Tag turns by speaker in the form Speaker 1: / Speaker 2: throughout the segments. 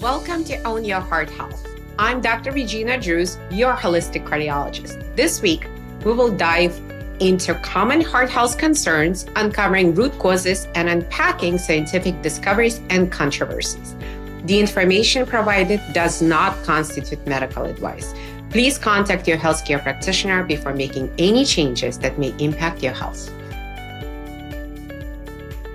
Speaker 1: Welcome to Own Your Heart Health. I'm Dr. Regina Druz, your holistic cardiologist. This week, we will dive into common heart health concerns, uncovering root causes, and unpacking scientific discoveries and controversies. The information provided does not constitute medical advice. Please contact your healthcare practitioner before making any changes that may impact your health.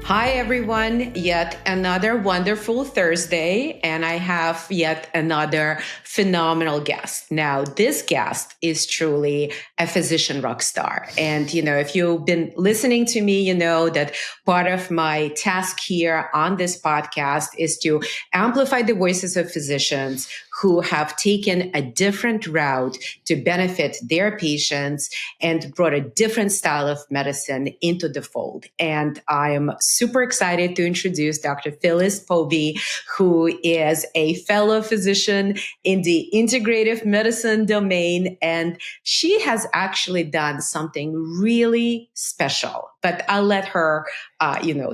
Speaker 1: Hi, everyone. Yet another wonderful Thursday, and I have yet another phenomenal guest. Now, this guest is truly a physician rock star. And, if you've been listening to me, you know that part of my task here on this podcast is to amplify the voices of physicians who have taken a different route to benefit their patients and brought a different style of medicine into the fold. And I am super excited to introduce Dr. Phyllis Pobee, who is a fellow physician in the integrative medicine domain. And she has actually done something really special, but I'll let her,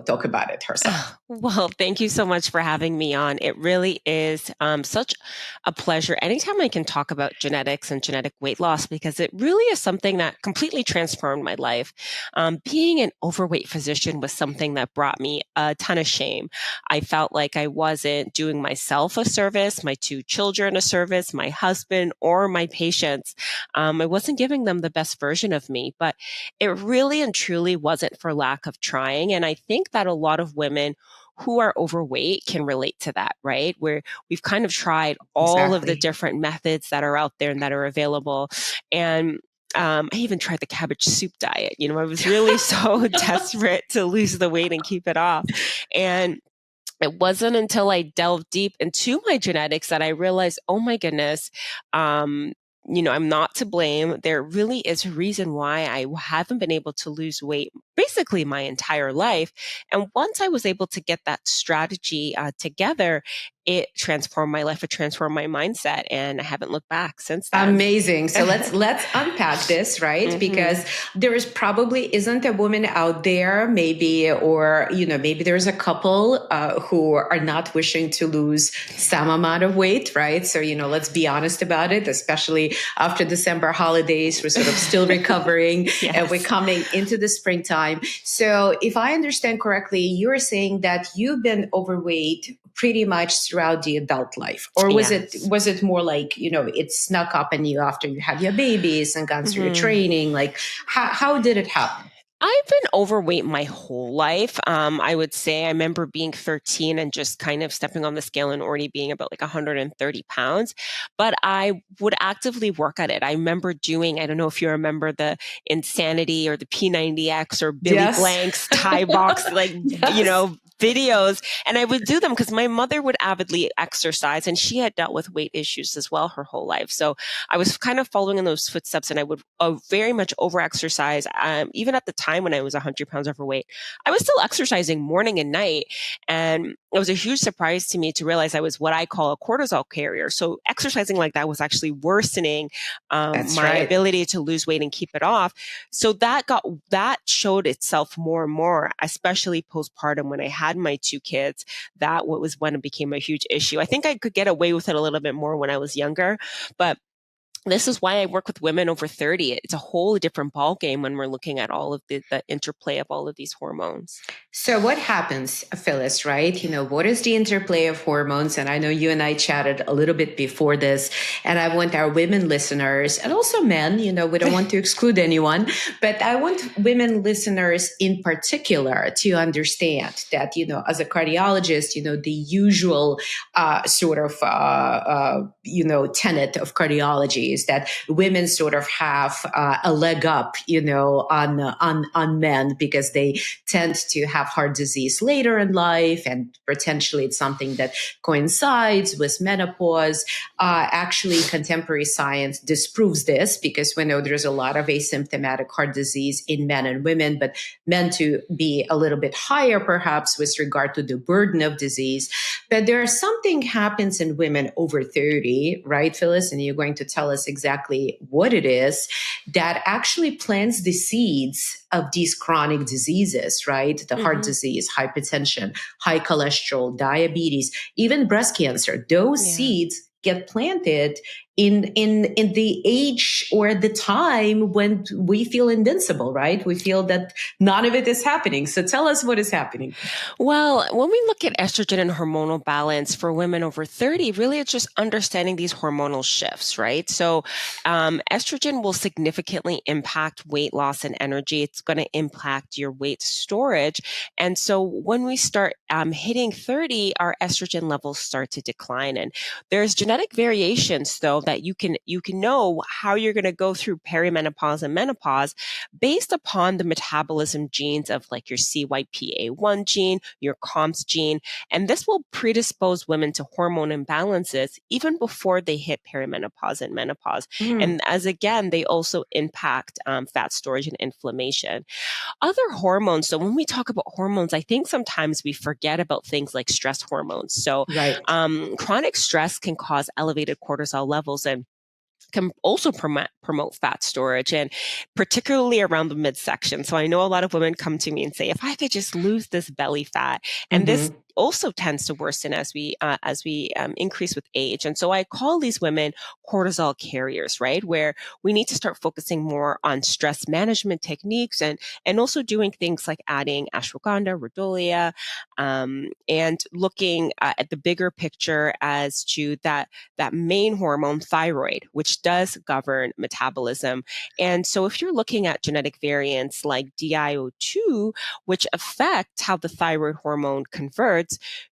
Speaker 1: talk about it herself.
Speaker 2: Well, thank you so much for having me on. It really is such a pleasure anytime I can talk about genetics and genetic weight loss, because it really is something that completely transformed my life. Being an overweight physician was something that brought me a ton of shame. I felt like I wasn't doing myself a service, my two children a service, my husband or my patients. I wasn't giving them the best version of me, but it really and truly wasn't for lack of trying. And I think that a lot of women who are overweight can relate to that, right? Where we've kind of tried all of the different methods that are out there and that are available. And I even tried the cabbage soup diet. I was really so desperate to lose the weight and keep it off. And it wasn't until I delved deep into my genetics that I realized, oh my goodness, I'm not to blame. There really is a reason why I haven't been able to lose weight basically my entire life. And once I was able to get that strategy together, it transformed my life. It transformed my mindset, and I haven't looked back since then.
Speaker 1: Amazing. So let's unpack this, right? Mm-hmm. Because there probably isn't a woman out there, maybe there's a couple who are not wishing to lose some amount of weight, right? So, let's be honest about it, especially after December holidays, we're sort of still recovering. Yes. And we're coming into the springtime. So if I understand correctly, you're saying that you've been overweight pretty much throughout the adult life, or was it more like, it snuck up on you after you had your babies and gone through your training? Like how did it happen?
Speaker 2: I've been overweight my whole life. I would say I remember being 13 and just kind of stepping on the scale and already being about like 130 pounds. But I would actively work at it. I remember doing, I don't know if you remember the Insanity or the P90X or Billy Blank's Thai box, videos. And I would do them because my mother would avidly exercise, and she had dealt with weight issues as well her whole life. So I was kind of following in those footsteps, and I would very much over-exercise. Even at the time when I was 100 pounds overweight, I was still exercising morning and night. And it was a huge surprise to me to realize I was what I call a cortisol carrier. So exercising like that was actually worsening my ability to lose weight and keep it off. So that showed itself more and more, especially postpartum when I had my two kids. That was when it became a huge issue. I think I could get away with it a little bit more when I was younger, but this is why I work with women over 30. It's a whole different ballgame when we're looking at all of the interplay of all of these hormones.
Speaker 1: So what happens, Phyllis, right? What is the interplay of hormones? And I know you and I chatted a little bit before this, and I want our women listeners and also men, we don't want to exclude anyone, but I want women listeners in particular to understand that, as a cardiologist, the usual tenet of cardiology is that women sort of have a leg up, on men because they tend to have heart disease later in life, and potentially it's something that coincides with menopause. Actually, contemporary science disproves this because we know there's a lot of asymptomatic heart disease in men and women, but men to be a little bit higher perhaps with regard to the burden of disease. But there are something happens in women over 30, right, Phyllis? And you're going to tell us exactly what it is that actually plants the seeds of these chronic diseases, right? The heart
Speaker 2: Mm-hmm.
Speaker 1: disease, hypertension, high cholesterol, diabetes, even breast cancer. Those
Speaker 2: Yeah.
Speaker 1: seeds get planted in the age or the time when we feel invincible, right? We feel that none of it is happening. So tell us what is happening.
Speaker 2: Well, when we look at estrogen and hormonal balance for women over 30, really it's just understanding these hormonal shifts, right? So, estrogen will significantly impact weight loss and energy. It's going to impact your weight storage. And so, when we start hitting 30, our estrogen levels start to decline. And there's genetic variations, though, that you can know how you're going to go through perimenopause and menopause based upon the metabolism genes of like your CYPA1 gene, your COMS gene, and this will predispose women to hormone imbalances even before they hit perimenopause and menopause.
Speaker 1: Mm,
Speaker 2: And as again, they also impact fat storage and inflammation. Other hormones, so when we talk about hormones, I think sometimes we forget about things like stress hormones. So
Speaker 1: right.
Speaker 2: chronic stress can cause elevated cortisol levels and can also promote fat storage, and particularly around the midsection. So I know a lot of women come to me and say, if I could just lose this belly fat, and this
Speaker 1: Mm-hmm.
Speaker 2: also tends to worsen as we increase with age. And so I call these women cortisol carriers, right? Where we need to start focusing more on stress management techniques and also doing things like adding ashwagandha, rhodiola, and looking at the bigger picture as to that main hormone, thyroid, which does govern metabolism. And so if you're looking at genetic variants like DIO2, which affect how the thyroid hormone converts,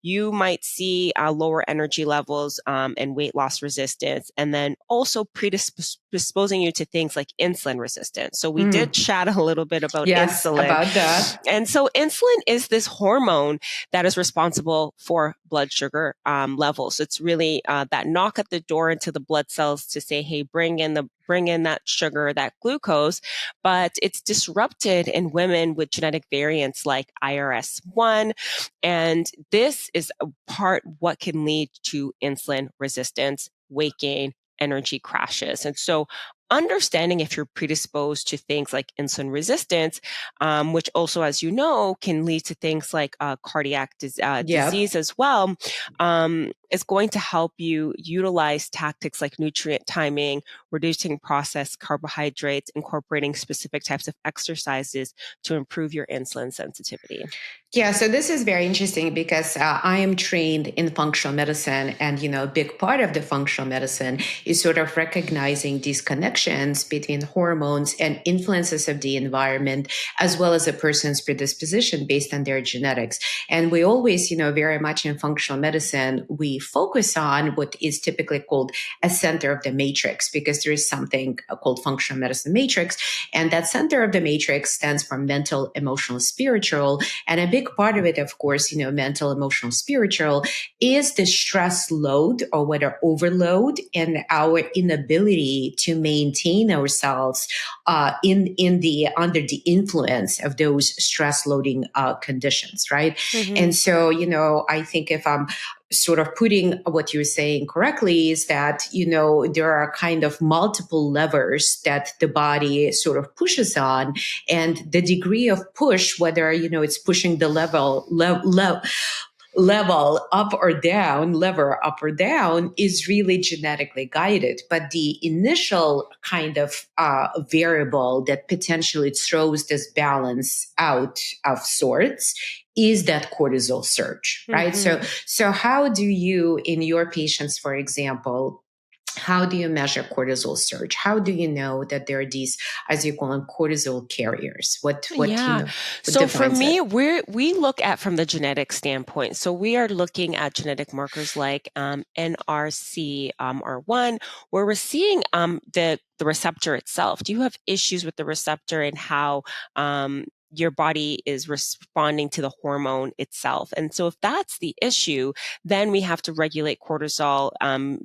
Speaker 2: you might see lower energy levels and weight loss resistance, and then also predisposing you to things like insulin resistance. So we did
Speaker 1: Mm.
Speaker 2: chat a little bit about
Speaker 1: Yes,
Speaker 2: insulin.
Speaker 1: about that.
Speaker 2: And so insulin is this hormone that is responsible for blood sugar levels. It's really that knock at the door into the blood cells to say, hey, bring in that sugar, that glucose, but it's disrupted in women with genetic variants like IRS1. And this is a part what can lead to insulin resistance, weight gain, energy crashes. And so understanding if you're predisposed to things like insulin resistance, which also, as you know, can lead to things like cardiac
Speaker 1: Yep.
Speaker 2: disease as well, is going to help you utilize tactics like nutrient timing, reducing processed carbohydrates, incorporating specific types of exercises to improve your insulin sensitivity.
Speaker 1: Yeah, so this is very interesting because I am trained in functional medicine, and a big part of the functional medicine is sort of recognizing these connections between hormones and influences of the environment, as well as a person's predisposition based on their genetics. And we always, very much in functional medicine, we focus on what is typically called a center of the matrix, because there is something called functional medicine matrix, and that center of the matrix stands for mental, emotional, spiritual, and a big part of it, of course, mental, emotional, spiritual, is the stress load or whether overload and our inability to maintain ourselves in the under the influence of those stress loading conditions, right?
Speaker 2: Mm-hmm.
Speaker 1: And so, I think if I'm sort of putting what you're saying correctly is that there are kind of multiple levers that the body sort of pushes on, and the degree of push, whether it's pushing the level up or down, lever up or down, is really genetically guided. But the initial kind of variable that potentially throws this balance out of sorts is that cortisol surge, right? So,
Speaker 2: Mm-hmm.
Speaker 1: so how do you, in your patients, for example, how do you measure cortisol surge? How do you know that there are these, as you call them, cortisol carriers?
Speaker 2: Yeah.
Speaker 1: What
Speaker 2: So for
Speaker 1: defines it?
Speaker 2: me, we look at from the genetic standpoint. So we are looking at genetic markers like NRC1, where we're seeing the receptor itself. Do you have issues with the receptor and how your body is responding to the hormone itself. And so if that's the issue, then we have to regulate cortisol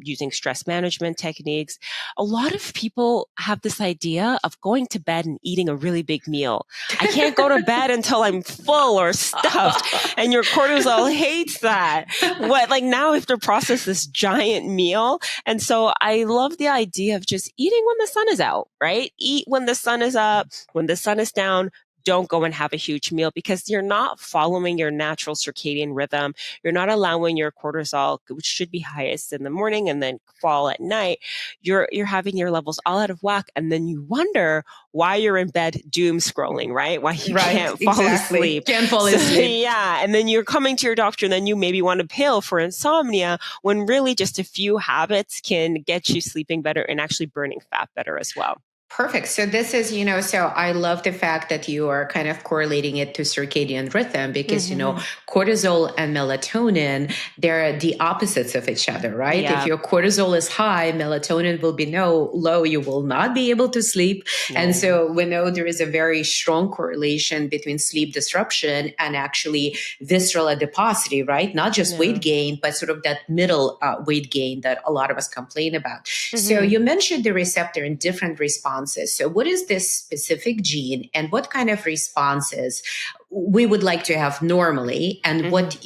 Speaker 2: using stress management techniques. A lot of people have this idea of going to bed and eating a really big meal. I can't go to bed until I'm full or stuffed. And your cortisol hates that. Now I have to process this giant meal. And so I love the idea of just eating when the sun is out, right? Eat when the sun is up, when the sun is down. Don't go and have a huge meal because you're not following your natural circadian rhythm. You're not allowing your cortisol, which should be highest in the morning and then fall at night. You're having your levels all out of whack. And then you wonder why you're in bed doom scrolling, right? Why you can't fall asleep.
Speaker 1: Can't fall asleep.
Speaker 2: Yeah. And then you're coming to your doctor and then you maybe want a pill for insomnia when really just a few habits can get you sleeping better and actually burning fat better as well.
Speaker 1: Perfect. So this is, so I love the fact that you are kind of correlating it to circadian rhythm because, cortisol and melatonin, they're the opposites of each other, right?
Speaker 2: Yeah.
Speaker 1: If your cortisol is high, melatonin will be low, you will not be able to sleep.
Speaker 2: No.
Speaker 1: And so we know there is a very strong correlation between sleep disruption and actually visceral adiposity, right? Not just weight gain, but sort of that middle weight gain that a lot of us complain about. So you mentioned the receptor in different responses. So what is this specific gene and what kind of responses we would like to have normally and what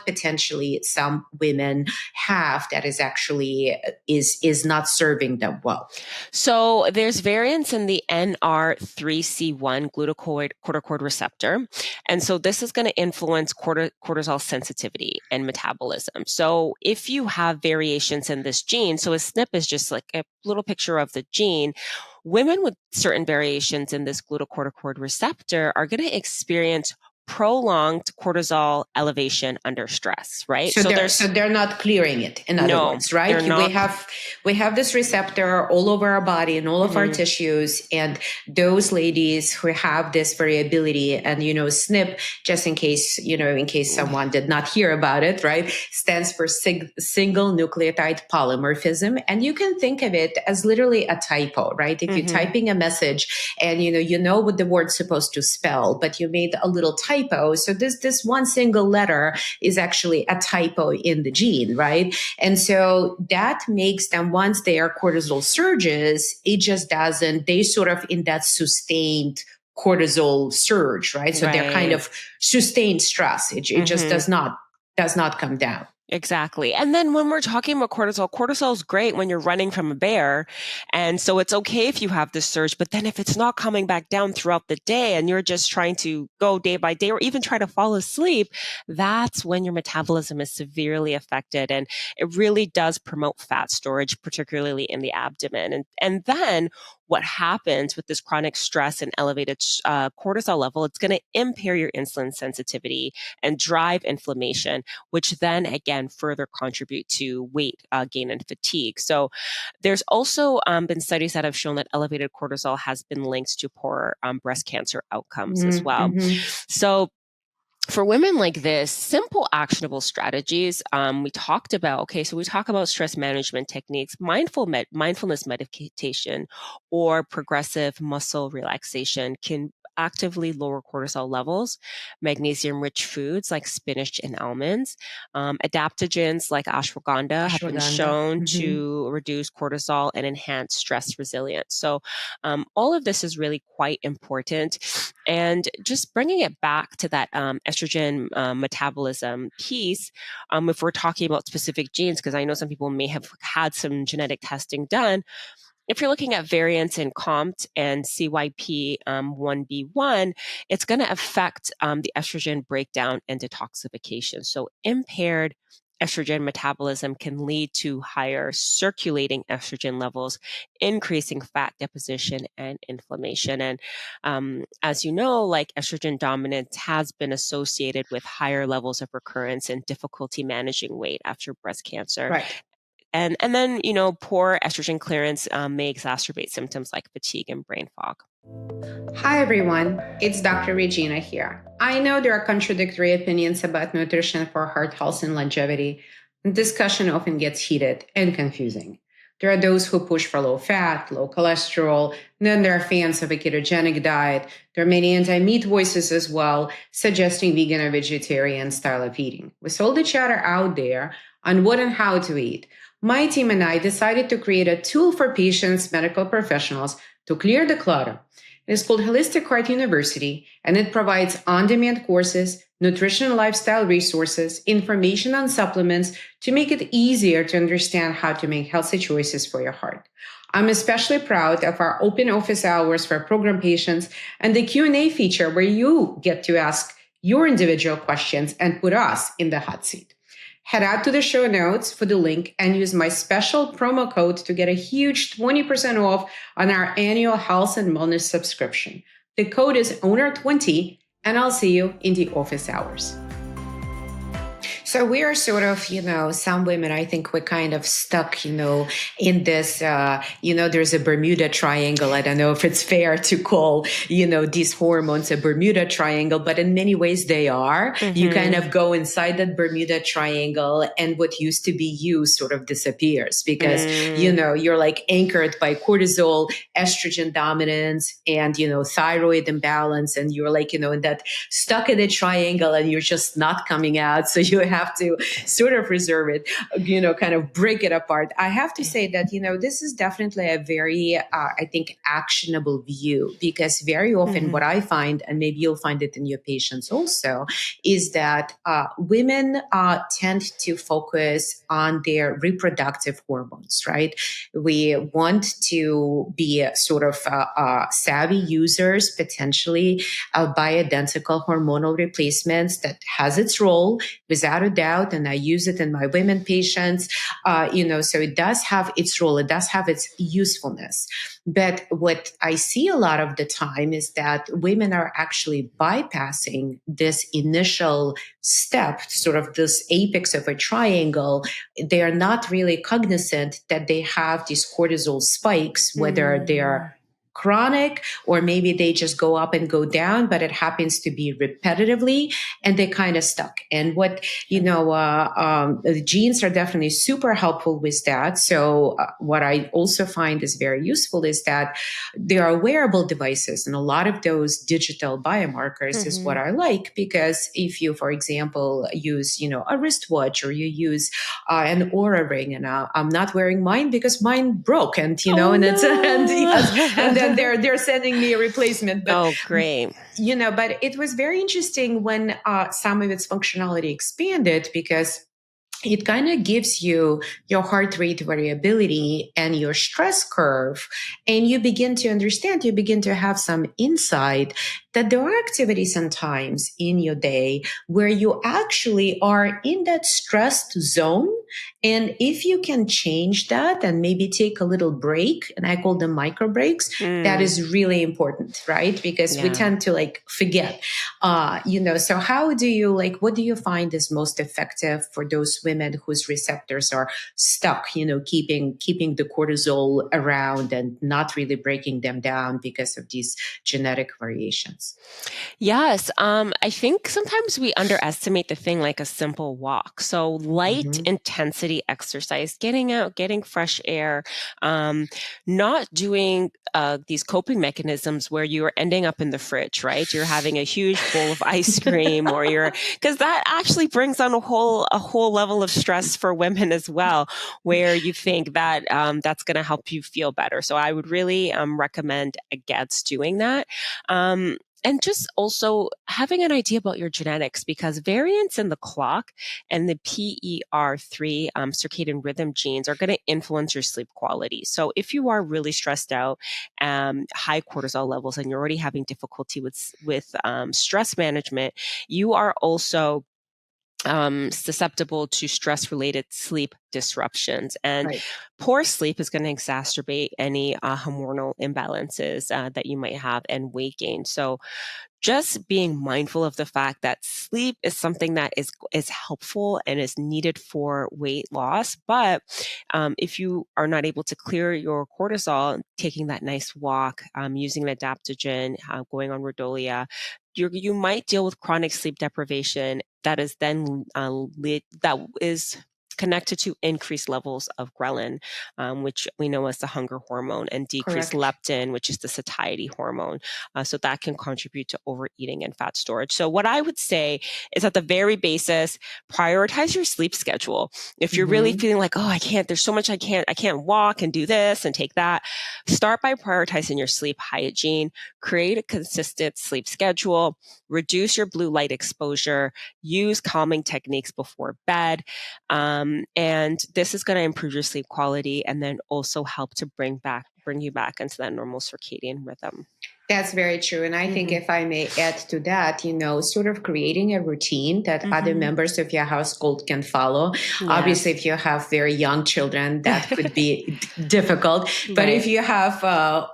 Speaker 1: potentially some women have that is actually is not serving them well?
Speaker 2: So there's variants in the NR3C1 glucocorticoid receptor. And so this is going to influence cortisol sensitivity and metabolism. So if you have variations in this gene, so a SNP is just like a little picture of the gene, women with certain variations in this glucocorticoid receptor are going to experience prolonged cortisol elevation under stress, right?
Speaker 1: So they're not clearing it, in other words, right? We have this receptor all over our body and all of our tissues, and those ladies who have this variability, and SNP, just in case someone did not hear about it, right, stands for single nucleotide polymorphism, and you can think of it as literally a typo, right? If you're typing a message and you know what the word's supposed to spell, but you made a little typo. So this one single letter is actually a typo in the gene, right? And so that makes them, once their cortisol surges, it just doesn't, they sort of in that sustained cortisol surge, right? So they're kind of sustained stress. It just does not come down.
Speaker 2: Exactly. And then when we're talking about cortisol is great when you're running from a bear. And so it's okay if you have this surge, but then if it's not coming back down throughout the day and you're just trying to go day by day or even try to fall asleep, that's when your metabolism is severely affected. And it really does promote fat storage, particularly in the abdomen. And then what happens with this chronic stress and elevated cortisol level, it's going to impair your insulin sensitivity and drive inflammation, which then again further contribute to weight gain and fatigue. So there's also been studies that have shown that elevated cortisol has been linked to poor breast cancer outcomes as well. So for women like this, simple actionable strategies, we talk about stress management techniques, mindfulness meditation, or progressive muscle relaxation can actively lower cortisol levels, magnesium-rich foods like spinach and almonds, adaptogens like ashwagandha have been shown to reduce cortisol and enhance stress resilience. So all of this is really quite important. And just bringing it back to that estrogen metabolism piece, if we're talking about specific genes, because I know some people may have had some genetic testing done, if you're looking at variants in COMT and CYP1B1, it's going to affect the estrogen breakdown and detoxification. So impaired estrogen metabolism can lead to higher circulating estrogen levels, increasing fat deposition and inflammation. And as you know, like estrogen dominance has been associated with higher levels of recurrence and difficulty managing weight after breast cancer.
Speaker 1: Right.
Speaker 2: And then, poor estrogen clearance may exacerbate symptoms like fatigue and brain fog.
Speaker 1: Hi, everyone. It's Dr. Regina here. I know there are contradictory opinions about nutrition for heart health and longevity. Discussion often gets heated and confusing. There are those who push for low fat, low cholesterol. And then there are fans of a ketogenic diet. There are many anti-meat voices as well, suggesting vegan or vegetarian style of eating. With all the chatter out there on what and how to eat, my team and I decided to create a tool for patients, medical professionals to clear the clutter. It is called Holistic Heart University, and it provides on-demand courses, nutrition and lifestyle resources, information on supplements to make it easier to understand how to make healthy choices for your heart. I'm especially proud of our open office hours for program patients and the Q&A feature where you get to ask your individual questions and put us in the hot seat. Head out to the show notes for the link and use my special promo code to get a huge 20% off on our annual health and wellness subscription. The code is owner20, and I'll see you in the office hours. So we are sort of, some women, I think we're kind of stuck, in this, there's a Bermuda triangle. I don't know if it's fair to call, these hormones a Bermuda triangle, but in many ways they are. Mm-hmm. You kind of go inside that Bermuda triangle and what used to be you sort of disappears because, you're like anchored by cortisol, estrogen dominance, and, thyroid imbalance. And you're like, in that stuck in the triangle and you're just not coming out. So you have to sort of reserve it, kind of break it apart. I have to say that, this is definitely a very, I think, actionable view because very often what I find, and maybe you'll find it in your patients also, is that women tend to focus on their reproductive hormones, right? We want to be sort of savvy users, potentially bioidentical hormonal replacements that has its role without a doubt, and I use it in my women patients, so it does have its role, it does have its usefulness. But what I see a lot of the time is that women are actually bypassing this initial step, sort of this apex of a triangle. They are not really cognizant that they have these cortisol spikes, whether they're chronic or maybe they just go up and go down, but it happens to be repetitively and they kind of stuck. And what, the genes are definitely super helpful with that. So what I also find is very useful is that there are wearable devices and a lot of those digital biomarkers is what I like because if you, for example, use, a wristwatch or you use an Aura ring and I'm not wearing mine because mine broke and, and it's, and then they're sending me a replacement. But,
Speaker 2: great.
Speaker 1: But it was very interesting when some of its functionality expanded because it kind of gives you your heart rate variability and your stress curve. And you begin to understand, you begin to have some insight that there are activities and times in your day where you actually are in that stressed zone. And if you can change that and maybe take a little break, and I call them micro breaks, that is really important, right? Because we tend to forget, so how do you what do you find is most effective for those women whose receptors are stuck, keeping the cortisol around and not really breaking them down because of these genetic variations?
Speaker 2: Yes. I think sometimes we underestimate the thing like a simple walk. So light intensity exercise, getting out, getting fresh air, not doing these coping mechanisms where you are ending up in the fridge, right? You're having a huge bowl of ice cream or because that actually brings on a whole level of stress for women as well, where you think that that's going to help you feel better. So I would really recommend against doing that. And just also having an idea about your genetics because variants in the clock and the PER3 circadian rhythm genes are going to influence your sleep quality. So if you are really stressed out, high cortisol levels, and you're already having difficulty with stress management, you are also susceptible to stress-related sleep disruptions. And poor sleep is going to exacerbate any hormonal imbalances that you might have and weight gain. So just being mindful of the fact that sleep is something that is helpful and is needed for weight loss. But if you are not able to clear your cortisol, taking that nice walk, using an adaptogen, going on Rhodolia, you might deal with chronic sleep deprivation that is then that is connected to increased levels of ghrelin, which we know as the hunger hormone, and decreased leptin, which is the satiety hormone. So that can contribute to overeating and fat storage. So what I would say is, at the very basis, prioritize your sleep schedule. If you're really feeling like, oh, there's so much I can't walk and do this and take that, start by prioritizing your sleep hygiene, create a consistent sleep schedule, reduce your blue light exposure, use calming techniques before bed. And this is going to improve your sleep quality and then also help to bring you back into that normal circadian rhythm.
Speaker 1: That's very true. And I think if I may add to that, sort of creating a routine that other members of your household can follow. Yes. Obviously, if you have very young children, that could be difficult. But if you have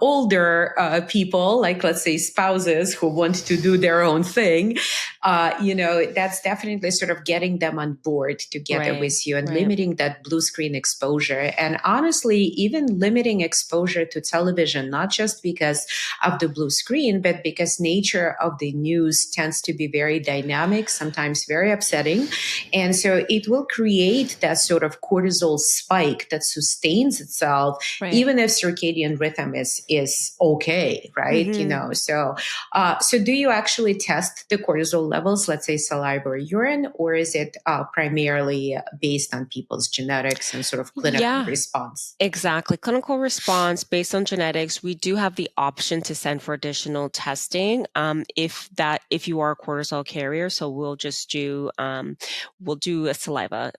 Speaker 1: older people, like let's say spouses who want to do their own thing, that's definitely sort of getting them on board together with you and limiting that blue screen exposure. And honestly, even limiting exposure to television, not just because of the blue screen, but because nature of the news tends to be very dynamic, sometimes very upsetting. And so it will create that sort of cortisol spike that sustains itself, even if circadian rhythm is okay, right? So do you actually test the cortisol levels, let's say saliva or urine, or is it primarily based on people's genetics and sort of clinical response?
Speaker 2: Exactly. Clinical response based on genetics. We do have the option to send for additional testing if you are a cortisol carrier. So we'll just do a saliva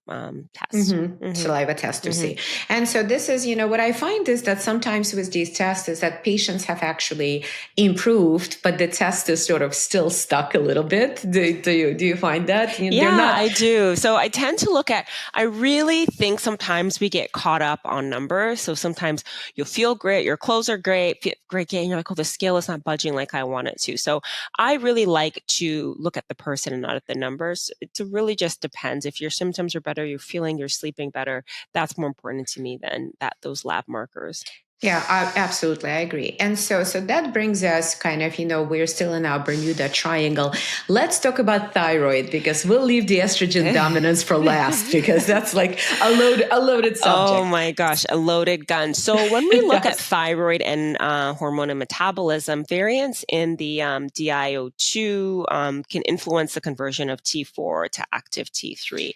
Speaker 2: test.
Speaker 1: Saliva test to see. And so this is, what I find is that sometimes with these tests is that patients have actually improved, but the test is sort of still stuck a little bit. Do you find that?
Speaker 2: I do. So I tend to I really think sometimes we get caught up on numbers. So sometimes you'll feel great, your clothes are great, and you're like, oh, the scale is not budging like I want it to. So I really like to look at the person and not at the numbers. It really just depends. If your symptoms are better, you're sleeping better, that's more important to me than those lab markers.
Speaker 1: Yeah, absolutely. I agree. And so that brings us kind of, we're still in our Bermuda Triangle. Let's talk about thyroid, because we'll leave the estrogen dominance for last, because that's like a loaded subject.
Speaker 2: Oh my gosh, a loaded gun. So when we look at thyroid and hormone and metabolism, variants in the DIO2 can influence the conversion of T4 to active T3.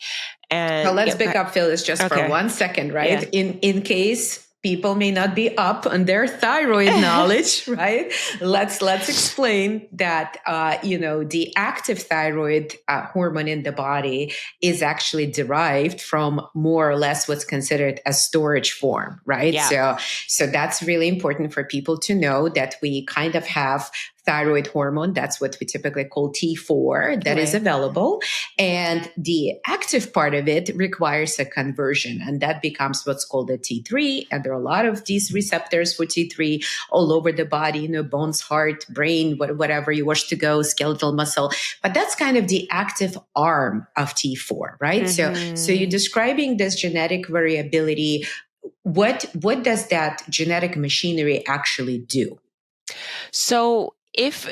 Speaker 2: And
Speaker 1: so let's pick up, Phyllis, just for 1 second, right? Yeah. In case people may not be up on their thyroid knowledge, right? Let's explain that, the active thyroid hormone in the body is actually derived from more or less what's considered a storage form, right? Yeah. So that's really important for people to know, that we kind of have thyroid hormone. That's what we typically call T4 that is available. And the active part of it requires a conversion, and that becomes what's called a T3. And there are a lot of these receptors for T3 all over the body, bones, heart, brain, whatever you wish to go, skeletal muscle. But that's kind of the active arm of T4, right? So you're describing this genetic variability. What does that genetic machinery actually do?
Speaker 2: So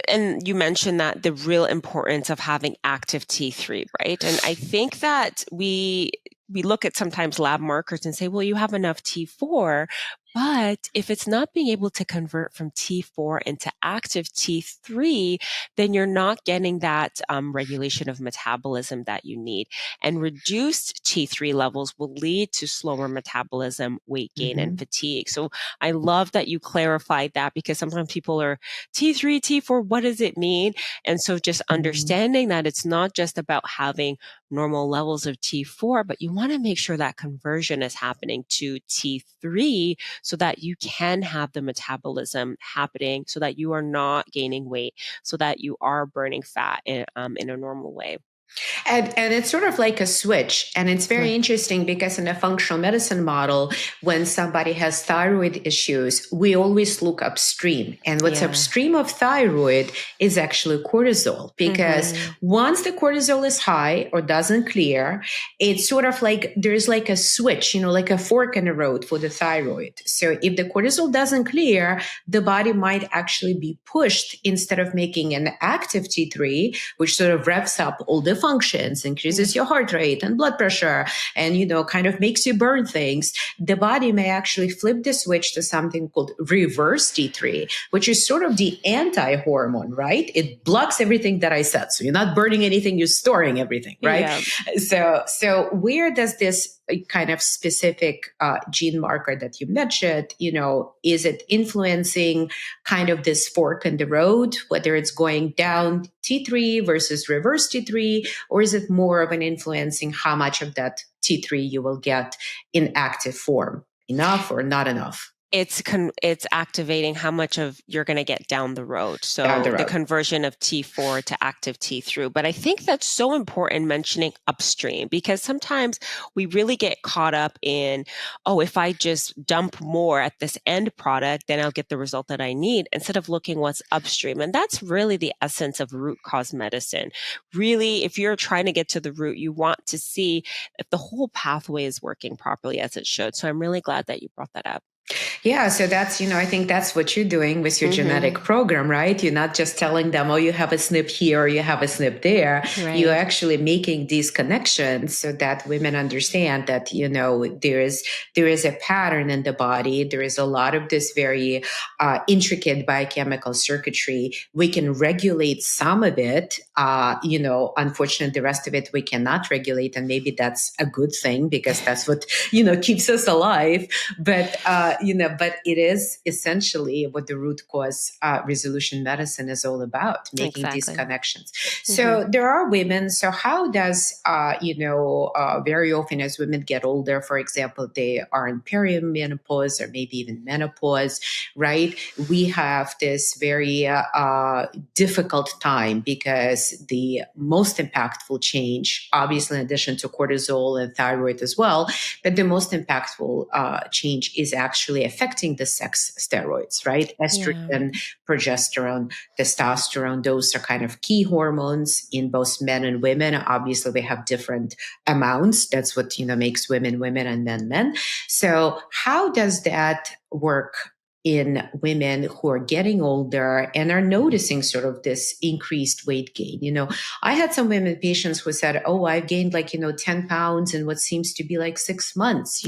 Speaker 2: and you mentioned that the real importance of having active T3, right? And I think that we look at sometimes lab markers and say, well, you have enough T4, but if it's not being able to convert from T4 into active T3, then you're not getting that regulation of metabolism that you need. And reduced T3 levels will lead to slower metabolism, weight gain, and fatigue. So I love that you clarified that, because sometimes people are T3, T4, what does it mean? And so just understanding that it's not just about having normal levels of T4, but you want to make sure that conversion is happening to T3 so that you can have the metabolism happening, so that you are not gaining weight, so that you are burning fat in a normal way.
Speaker 1: And it's sort of like a switch. And it's very interesting, because in a functional medicine model, when somebody has thyroid issues, we always look upstream. And what's upstream of thyroid is actually cortisol, because once the cortisol is high or doesn't clear, it's sort of like there's like a switch, like a fork in the road for the thyroid. So if the cortisol doesn't clear, the body might actually be pushed, instead of making an active T3, which sort of revs up all the the functions, increases your heart rate and blood pressure, and, kind of makes you burn things, the body may actually flip the switch to something called reverse T3, which is sort of the anti-hormone, right? It blocks everything that I said. So you're not burning anything, you're storing everything, right?
Speaker 2: Yeah.
Speaker 1: So where does this kind of specific gene marker that you mentioned, is it influencing kind of this fork in the road, whether it's going down T3 versus reverse T3, or is it more of an influencing how much of that T3 you will get in active form? Enough or not enough?
Speaker 2: It's activating how much of you're going to get down the road. So the conversion of T4 to active T3. But I think that's so important mentioning upstream, because sometimes we really get caught up in, if I just dump more at this end product, then I'll get the result that I need, instead of looking what's upstream. And that's really the essence of root cause medicine. Really, if you're trying to get to the root, you want to see if the whole pathway is working properly as it should. So I'm really glad that you brought that up.
Speaker 1: Yeah, so that's, I think that's what you're doing with your genetic program, right? You're not just telling them, you have a SNP here or you have a SNP there. Right. You're actually making these connections so that women understand that, there is a pattern in the body. There is a lot of this very intricate biochemical circuitry. We can regulate some of it. Unfortunately, the rest of it we cannot regulate. And maybe that's a good thing, because that's what, keeps us alive. But it is essentially what the root cause resolution medicine is all about, making these connections. So there are women. So how does, very often as women get older, for example, they are in perimenopause or maybe even menopause, right? We have this very difficult time, because the most impactful change, obviously in addition to cortisol and thyroid as well, but the most impactful change is actually affecting the sex steroids, right? Estrogen, progesterone, testosterone, those are kind of key hormones in both men and women. Obviously, they have different amounts. That's what, makes women women and men men. So how does that work in women who are getting older and are noticing sort of this increased weight gain? I had some women patients who said, I've gained 10 pounds in what seems to be 6 months.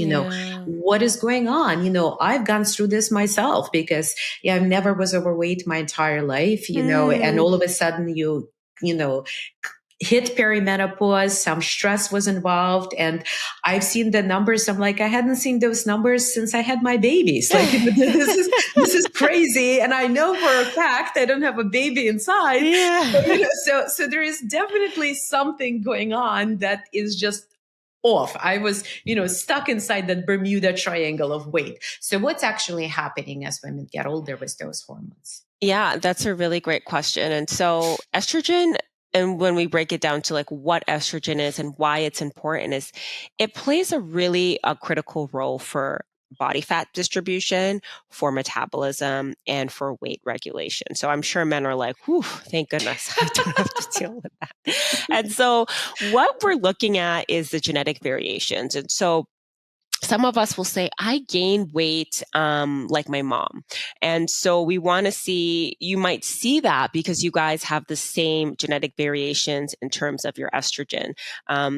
Speaker 1: What is going on? I've gone through this myself, because I never was overweight my entire life, and all of a sudden you hit perimenopause, some stress was involved. And I've seen the numbers. I'm like, I hadn't seen those numbers since I had my babies. This is crazy. And I know for a fact I don't have a baby inside. Yeah. So there is definitely something going on that is just off. I was, stuck inside that Bermuda triangle of weight. So what's actually happening as women get older with those hormones?
Speaker 2: Yeah, that's a really great question. And so estrogen, and when we break it down to what estrogen is and why it's important, is it plays a really critical role for body fat distribution, for metabolism, and for weight regulation. So I'm sure men are like, whew, thank goodness I don't have to deal with that. And so what we're looking at is the genetic variations. And so some of us will say, I gain weight like my mom. And so we want to see, you might see that because you guys have the same genetic variations in terms of your estrogen.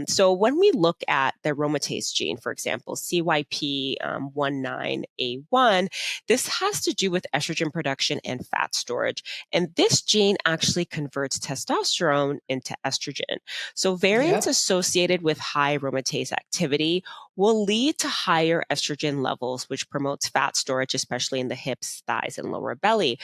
Speaker 2: So when we look at the aromatase gene, for example, CYP19A1, this has to do with estrogen production and fat storage. And this gene actually converts testosterone into estrogen. So variants associated with high aromatase activity will lead to higher estrogen levels, which promotes fat storage, especially in the hips, thighs, and lower belly.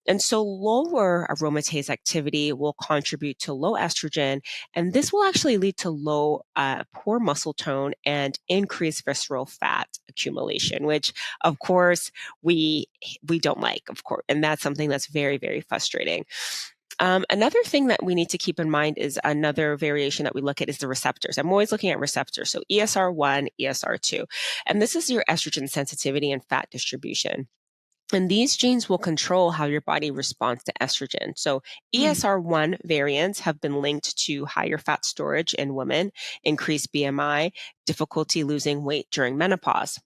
Speaker 2: And so lower aromatase activity will contribute to low estrogen, and this will actually lead to low, poor muscle tone and increased visceral fat accumulation, which of course we don't like, of course. And that's something that's very, very frustrating. Another thing that we need to keep in mind is another variation that we look at is the receptors. I'm always looking at receptors. So ESR1, ESR2, and this is your estrogen sensitivity and fat distribution. And these genes will control how your body responds to estrogen. So ESR1 variants have been linked to higher fat storage in women, increased BMI, difficulty losing weight during menopause.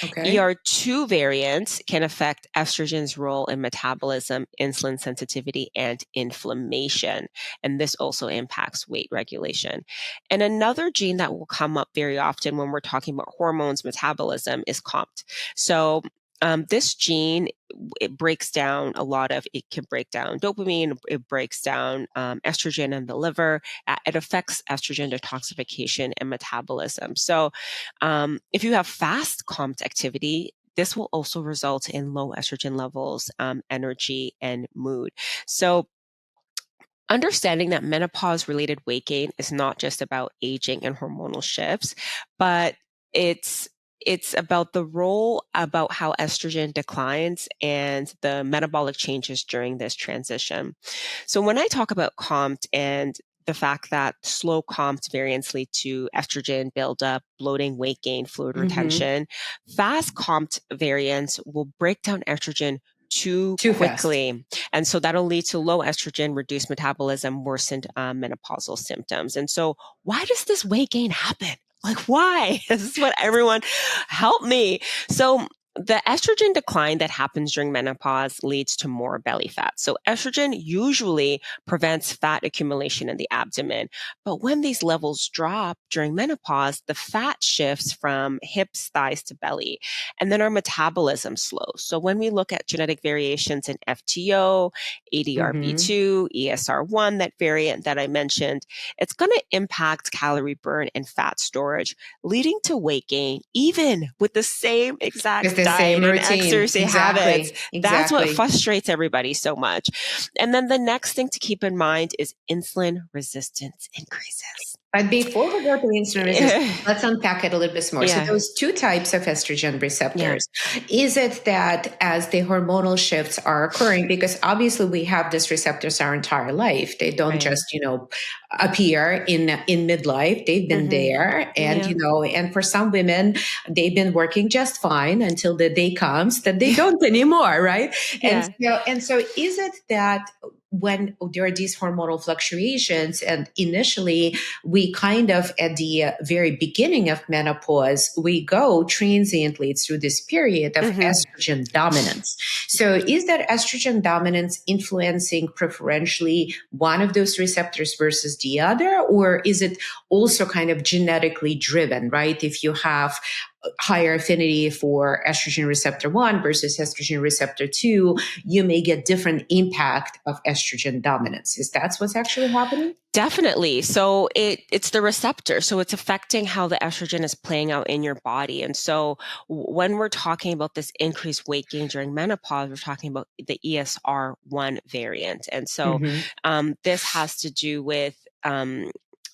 Speaker 1: Okay.
Speaker 2: ER2 variants can affect estrogen's role in metabolism, insulin sensitivity, and inflammation. And this also impacts weight regulation. And another gene that will come up very often when we're talking about hormones metabolism is COMT. So this gene, it breaks down it can break down dopamine, it breaks down estrogen in the liver. It affects estrogen detoxification and metabolism. So if you have fast COMT activity, this will also result in low estrogen levels, energy, and mood. So understanding that menopause-related weight gain is not just about aging and hormonal shifts, but it's about the role about how estrogen declines and the metabolic changes during this transition. So when I talk about COMT and the fact that slow COMT variants lead to estrogen buildup, bloating, weight gain, fluid retention, fast COMT variants will break down estrogen too
Speaker 1: Too fast.
Speaker 2: quickly. And so that'll lead to low estrogen, reduced metabolism, worsened menopausal symptoms. And so why does this weight gain happen? Like, why? This is what everyone help me. So the estrogen decline that happens during menopause leads to more belly fat. So estrogen usually prevents fat accumulation in the abdomen. But when these levels drop during menopause, the fat shifts from hips, thighs to belly. And then our metabolism slows. So when we look at genetic variations in FTO, ADRB2, ESR1, that variant that I mentioned, it's going to impact calorie burn and fat storage, leading to weight gain, even with the same exact
Speaker 1: It's the same
Speaker 2: diet and
Speaker 1: routine.
Speaker 2: exercise habits.
Speaker 1: Exactly.
Speaker 2: That's what
Speaker 1: Exactly.
Speaker 2: frustrates everybody so much. And then the next thing to keep in mind is insulin resistance increases.
Speaker 1: But before we go to insulin resistance, let's unpack it a little bit more. So
Speaker 2: Yeah.
Speaker 1: those two types of estrogen
Speaker 2: Yeah.
Speaker 1: receptors, is it that as the hormonal shifts are occurring, because obviously we have these receptors our entire life, they don't
Speaker 2: Right.
Speaker 1: just, appear in midlife. They've been
Speaker 2: Mm-hmm.
Speaker 1: there. And,
Speaker 2: Yeah.
Speaker 1: and for some women, they've been working just fine until the day comes that they don't anymore, right? And
Speaker 2: Yeah.
Speaker 1: so is it that when there are these hormonal fluctuations and initially we kind of at the very beginning of menopause, we go transiently through this period of
Speaker 2: Mm-hmm.
Speaker 1: estrogen dominance. So is that estrogen dominance influencing preferentially one of those receptors versus the other? Or is it also kind of genetically driven, right? If you have higher affinity for estrogen receptor 1 versus estrogen receptor 2, you may get different impact of estrogen dominance. Is that what's actually happening?
Speaker 2: Definitely. So it's the receptor. So it's affecting how the estrogen is playing out in your body. And so when we're talking about this increased weight gain during menopause, we're talking about the ESR1 variant. And so this has to do with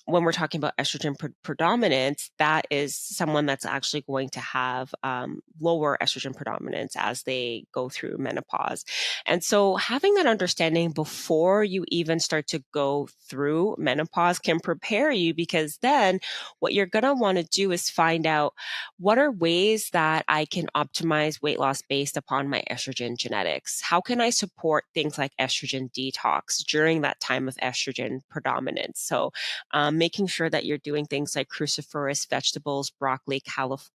Speaker 2: when we're talking about estrogen predominance, that is someone that's actually going to have lower estrogen predominance as they go through menopause. And so having that understanding before you even start to go through menopause can prepare you, because then what you're going to want to do is find out what are ways that I can optimize weight loss based upon my estrogen genetics. How can I support things like estrogen detox during that time of estrogen predominance? So making sure that you're doing things like cruciferous vegetables, broccoli,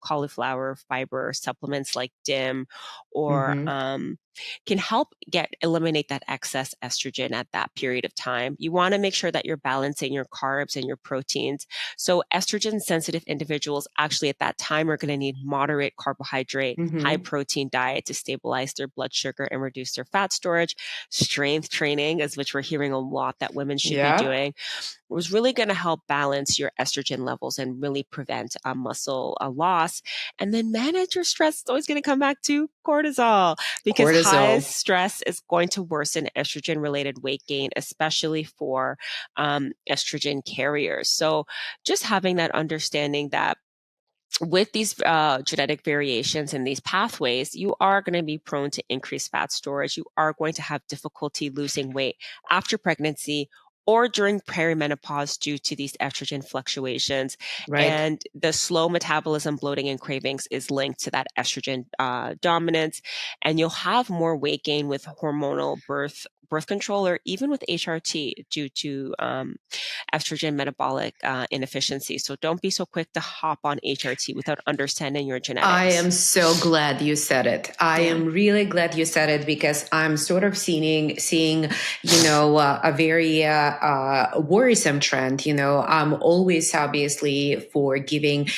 Speaker 2: cauliflower, fiber supplements like DIM, or can help eliminate that excess estrogen at that period of time. You want to make sure that you're balancing your carbs and your proteins. So estrogen sensitive individuals actually at that time are going to need moderate carbohydrate, high protein diet to stabilize their blood sugar and reduce their fat storage. Strength training, as which we're hearing a lot that women should be doing, was really going to help balance your estrogen levels and really prevent muscle loss. And then manage your stress. It's always going to come back to cortisol, because high stress is going to worsen estrogen related weight gain, especially for estrogen carriers. So just having that understanding that with these genetic variations in these pathways, you are going to be prone to increased fat storage. You are going to have difficulty losing weight after pregnancy or during perimenopause due to these estrogen fluctuations.
Speaker 1: Right.
Speaker 2: And the slow metabolism, bloating, and cravings is linked to that estrogen dominance. And you'll have more weight gain with hormonal birth birth control or even with HRT due to estrogen metabolic inefficiency. So don't be so quick to hop on HRT without understanding your genetics.
Speaker 1: I am so glad you said it. I am really glad you said it, because I'm sort of seeing a very worrisome trend. I'm always obviously for giving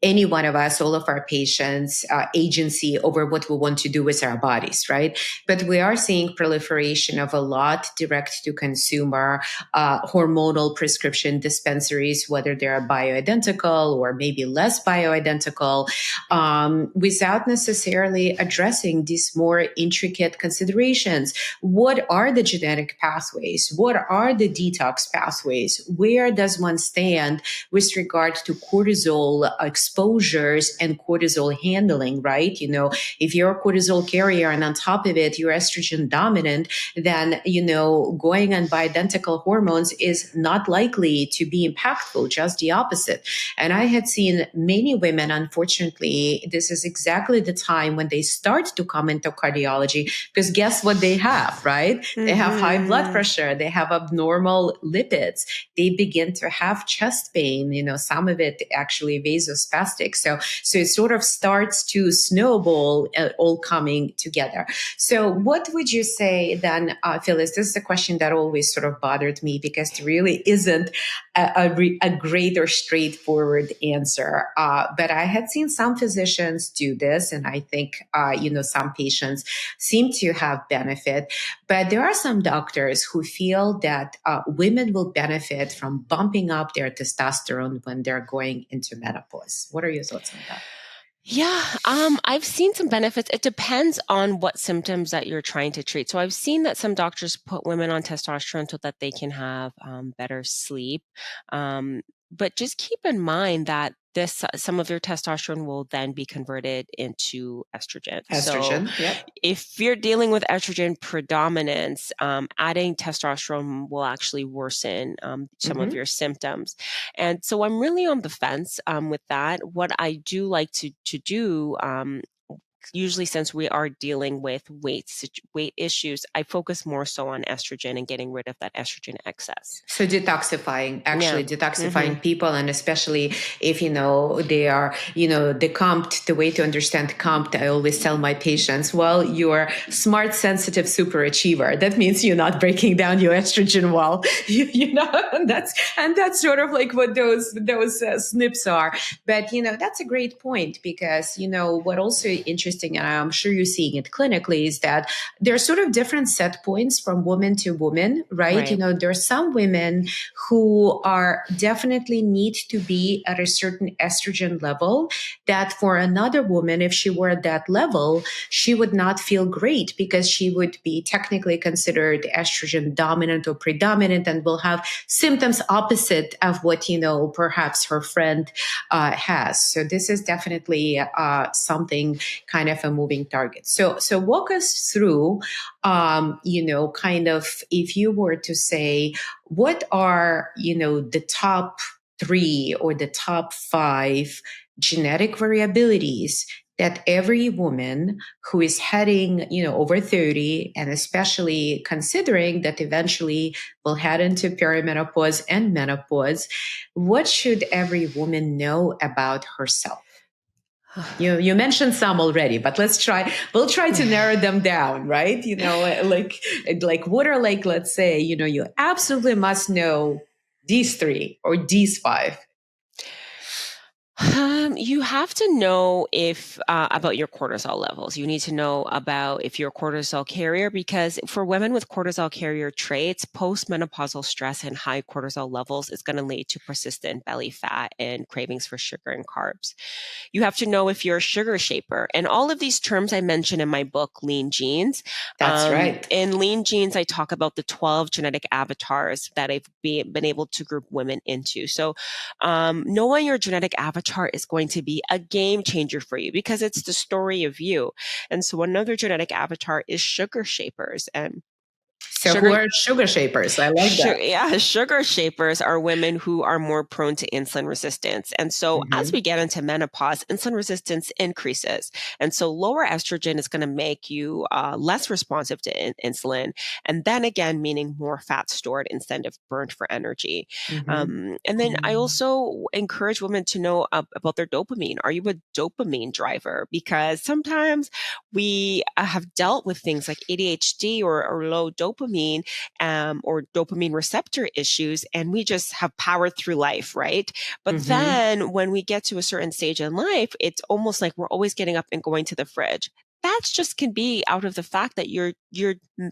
Speaker 1: any one of us, all of our patients, agency over what we want to do with our bodies, right? But we are seeing proliferation of a lot direct to consumer hormonal prescription dispensaries, whether they're bioidentical or maybe less bioidentical, without necessarily addressing these more intricate considerations. What are the genetic pathways? What are the detox pathways? Where does one stand with regard to cortisol exposures and cortisol handling, right? If you're a cortisol carrier and on top of it, you're estrogen dominant, then, going on bioidentical hormones is not likely to be impactful, just the opposite. And I had seen many women, unfortunately, this is exactly the time when they start to come into cardiology, because guess what they have, right? Mm-hmm. They have high blood pressure, they have abnormal lipids, they begin to have chest pain, some of it actually vasospastic. So it sort of starts to snowball, all coming together. So what would you say then, Phyllis? This is a question that always sort of bothered me, because there really isn't a great or straightforward answer. But I had seen some physicians do this, and I think, some patients seem to have benefit. But there are some doctors who feel that women will benefit from bumping up their testosterone when they're going into menopause. What are your thoughts on that?
Speaker 2: Yeah, I've seen some benefits. It depends on what symptoms that you're trying to treat. So I've seen that some doctors put women on testosterone so that they can have better sleep. But just keep in mind that some of your testosterone will then be converted into estrogen.
Speaker 1: Estrogen,
Speaker 2: so
Speaker 1: yep.
Speaker 2: If you're dealing with estrogen predominance, adding testosterone will actually worsen some of your symptoms. And so I'm really on the fence with that. What I do like to do, usually since we are dealing with weight issues, I focus more so on estrogen and getting rid of that estrogen excess.
Speaker 1: So detoxifying people, and especially if, they are, the COMT, the way to understand COMT, I always tell my patients, well, you're smart, sensitive, super achiever. That means you're not breaking down your estrogen well, and that's sort of like what those SNPs are. But, that's a great point, because, what also interesting, and I'm sure you're seeing it clinically, is that there are sort of different set points from woman to woman, right? There are some women who are definitely need to be at a certain estrogen level that for another woman, if she were at that level, she would not feel great, because she would be technically considered estrogen dominant or predominant and will have symptoms opposite of what, perhaps her friend has. So this is definitely something kind of a moving target. So walk us through, kind of, if you were to say, what are, the top 3 or the top 5 genetic variabilities that every woman who is heading, over 30, and especially considering that eventually will head into perimenopause and menopause, what should every woman know about herself? You mentioned some already, but we'll try to narrow them down, right? Like what are, like, let's say, you absolutely must know these 3 or these 5.
Speaker 2: You have to know if about your cortisol levels. You need to know about if you're a cortisol carrier, because for women with cortisol carrier traits, postmenopausal stress and high cortisol levels is going to lead to persistent belly fat and cravings for sugar and carbs. You have to know if you're a sugar shaper. And all of these terms I mentioned in my book, Lean Genes.
Speaker 1: That's right.
Speaker 2: In Lean Genes, I talk about the 12 genetic avatars that I've been able to group women into. So knowing your genetic avatar is going to be a game changer for you, because it's the story of you. And so another genetic avatar is sugar shapers. And
Speaker 1: So who are sugar shapers? I like that.
Speaker 2: Yeah, sugar shapers are women who are more prone to insulin resistance. And so as we get into menopause, insulin resistance increases. And so lower estrogen is going to make you less responsive to insulin. And then again, meaning more fat stored instead of burned for energy. And then I also encourage women to know about their dopamine. Are you a dopamine driver? Because sometimes we have dealt with things like ADHD or low dopamine or dopamine receptor issues, and we just have powered through life, right? But then when we get to a certain stage in life, it's almost like we're always getting up and going to the fridge. That's just can be out of the fact that you're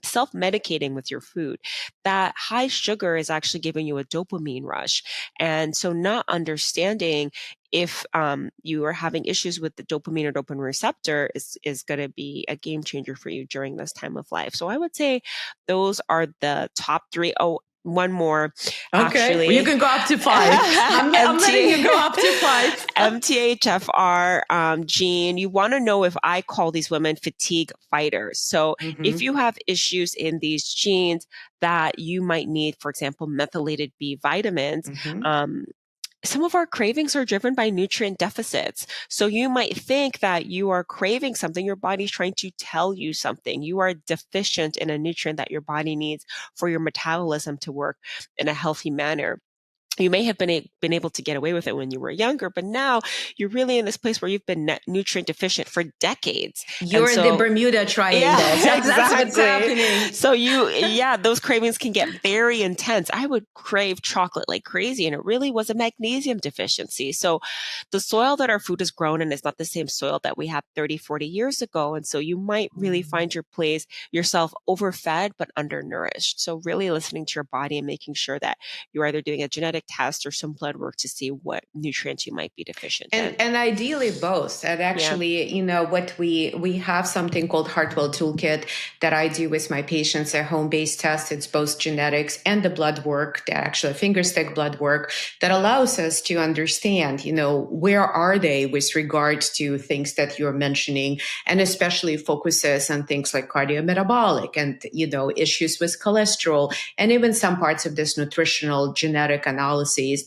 Speaker 2: self-medicating with your food. That high sugar is actually giving you a dopamine rush. And so not understanding if you are having issues with the dopamine or dopamine receptor is going to be a game changer for you during this time of life. So I would say those are the top three. Oh, one more.
Speaker 1: Okay,
Speaker 2: actually.
Speaker 1: well, you can go up to 5. I'm letting you go up to 5.
Speaker 2: MTHFR gene. You want to know if I call these women fatigue fighters. So if you have issues in these genes that you might need, for example, methylated B vitamins, some of our cravings are driven by nutrient deficits. So you might think that you are craving something, your body's trying to tell you something. You are deficient in a nutrient that your body needs for your metabolism to work in a healthy manner. You may have been able to get away with it when you were younger, but now you're really in this place where you've been nutrient deficient for decades.
Speaker 1: You're in the Bermuda Triangle.
Speaker 2: Yeah,
Speaker 1: exactly. That's what's happening.
Speaker 2: So those cravings can get very intense. I would crave chocolate like crazy, and it really was a magnesium deficiency. So the soil that our food is grown in is not the same soil that we had 30, 40 years ago. And so you might really find yourself overfed but undernourished. So really listening to your body and making sure that you're either doing a genetic test or some blood work to see what nutrients you might be deficient in.
Speaker 1: And ideally both. And actually, what we have something called Hartwell Toolkit that I do with my patients, a home-based test. It's both genetics and the blood work, the actual finger stick blood work that allows us to understand, where are they with regards to things that you're mentioning, and especially focuses on things like cardiometabolic and, issues with cholesterol, and even some parts of this nutritional genetic analysis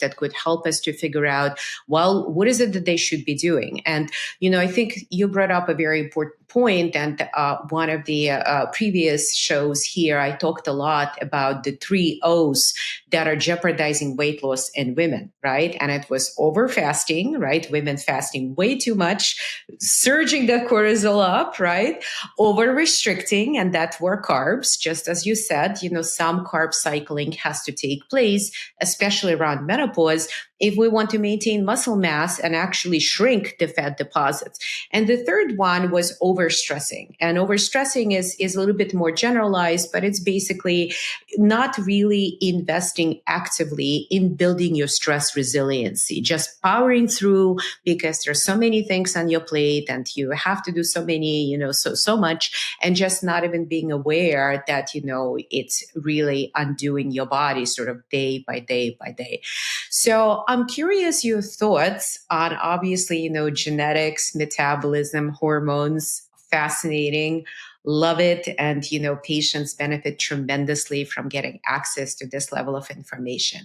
Speaker 1: that could help us to figure out, well, what is it that they should be doing? And, I think you brought up a very important point. And one of the previous shows here, I talked a lot about the 3 O's that are jeopardizing weight loss in women, right? And it was over fasting, right? Women fasting way too much, surging the cortisol up, right? Over restricting, and that were carbs. Just as you said, some carb cycling has to take place, especially around menopause, if we want to maintain muscle mass and actually shrink the fat deposits. And the third one was overstressing. And overstressing is a little bit more generalized, but it's basically not really investing actively in building your stress resiliency, just powering through because there's so many things on your plate and you have to do so many, so much, and just not even being aware that, it's really undoing your body sort of day by day by day. So I'm curious your thoughts on obviously, genetics, metabolism, hormones, fascinating, love it. And, patients benefit tremendously from getting access to this level of information.